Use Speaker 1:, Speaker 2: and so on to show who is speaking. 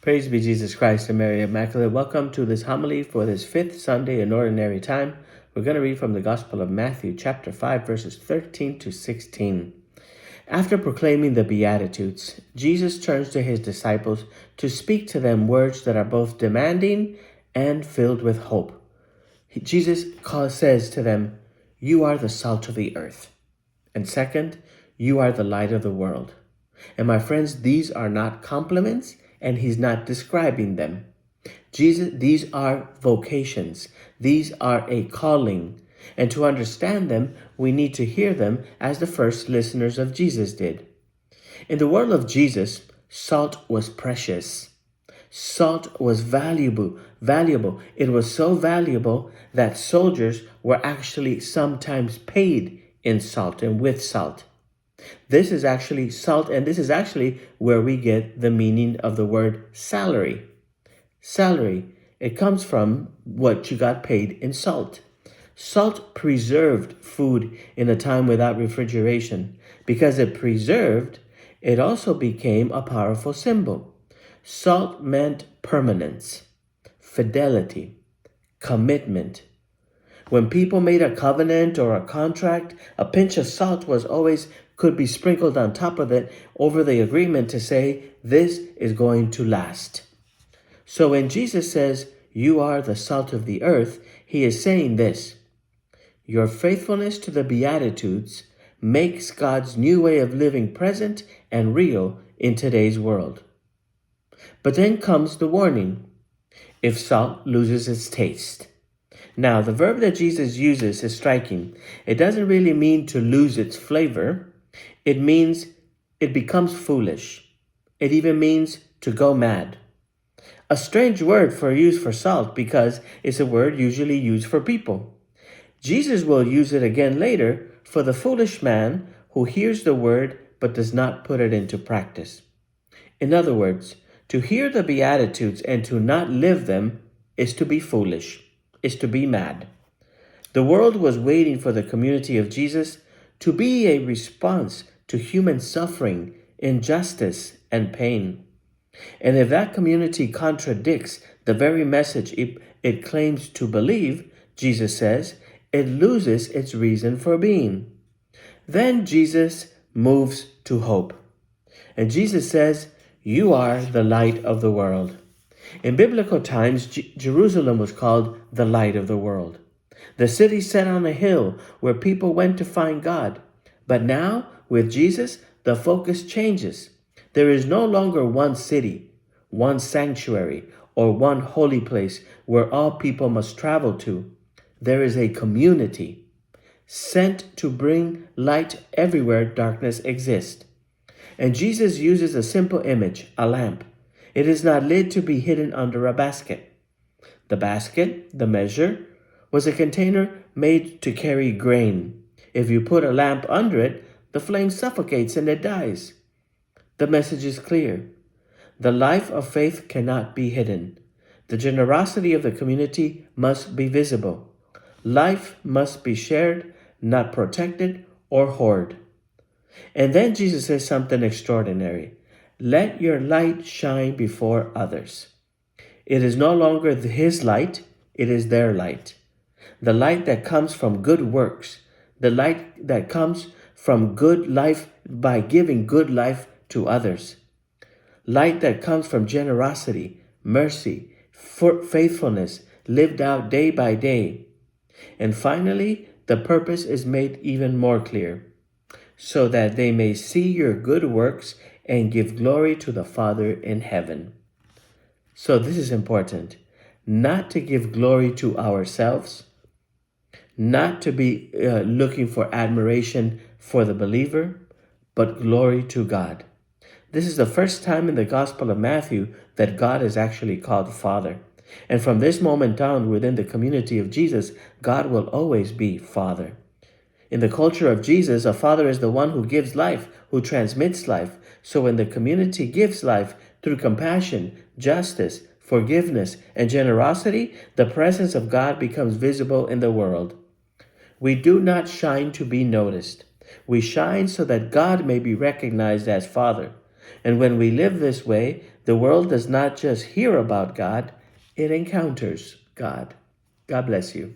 Speaker 1: Praise be Jesus Christ and Mary Immaculate. Welcome to this homily for this fifth Sunday in Ordinary Time. We're going to read from the Gospel of Matthew, chapter 5, verses 13 to 16. After proclaiming the Beatitudes, Jesus turns to his disciples to speak to them words that are both demanding and filled with hope. Jesus says to them, "You are the salt of the earth." And second, "You are the light of the world." And my friends, these are not compliments, and he's not describing them. These are vocations. These are a calling. And to understand them, we need to hear them as the first listeners of Jesus did. In the world of Jesus, salt was precious. Salt was valuable. It was so valuable that soldiers were actually sometimes paid in salt and with salt. This is actually salt, and this is actually where we get the meaning of the word salary. Salary, it comes from what you got paid in salt. Salt preserved food in a time without refrigeration. Because it preserved, it also became a powerful symbol. Salt meant permanence, fidelity, commitment. When people made a covenant or a contract, a pinch of salt could be sprinkled on top of it over the agreement to say, this is going to last. So when Jesus says, "You are the salt of the earth," he is saying this: your faithfulness to the Beatitudes makes God's new way of living present and real in today's world. But then comes the warning: if salt loses its taste. Now, the verb that Jesus uses is striking. It doesn't really mean to lose its flavor. It means it becomes foolish. It even means to go mad. A strange word for use for salt because it's a word usually used for people. Jesus will use it again later for the foolish man who hears the word but does not put it into practice. In other words, to hear the Beatitudes and to not live them is to be foolish, is to be mad. The world was waiting for the community of Jesus to be a response to human suffering, injustice, and pain. And if that community contradicts the very message it claims to believe, Jesus says, it loses its reason for being. Then Jesus moves to hope. And Jesus says, "You are the light of the world." In biblical times, Jerusalem was called the light of the world. The city set on a hill where people went to find God. But now, with Jesus, the focus changes. There is no longer one city, one sanctuary, or one holy place where all people must travel to. There is a community sent to bring light everywhere darkness exists. And Jesus uses a simple image, a lamp. It is not lit to be hidden under a basket. The basket, the measure, was a container made to carry grain. If you put a lamp under it, the flame suffocates and it dies. The message is clear. The life of faith cannot be hidden. The generosity of the community must be visible. Life must be shared, not protected or hoarded. And then Jesus says something extraordinary. Let your light shine before others. It is no longer his light, it is their light. The light that comes from good works. The light that comes from good life by giving good life to others. Light that comes from generosity, mercy, faithfulness, lived out day by day. And finally, the purpose is made even more clear, so that they may see your good works and give glory to the Father in heaven. So this is important, not to give glory to ourselves, not to be looking for admiration for the believer, but glory to God. This is the first time in the Gospel of Matthew that God is actually called Father. And from this moment on, within the community of Jesus, God will always be Father. In the culture of Jesus, a father is the one who gives life, who transmits life. So when the community gives life through compassion, justice, forgiveness, and generosity, the presence of God becomes visible in the world. We do not shine to be noticed. We shine so that God may be recognized as Father. And when we live this way, The world does not just hear about God, it encounters God. God bless you.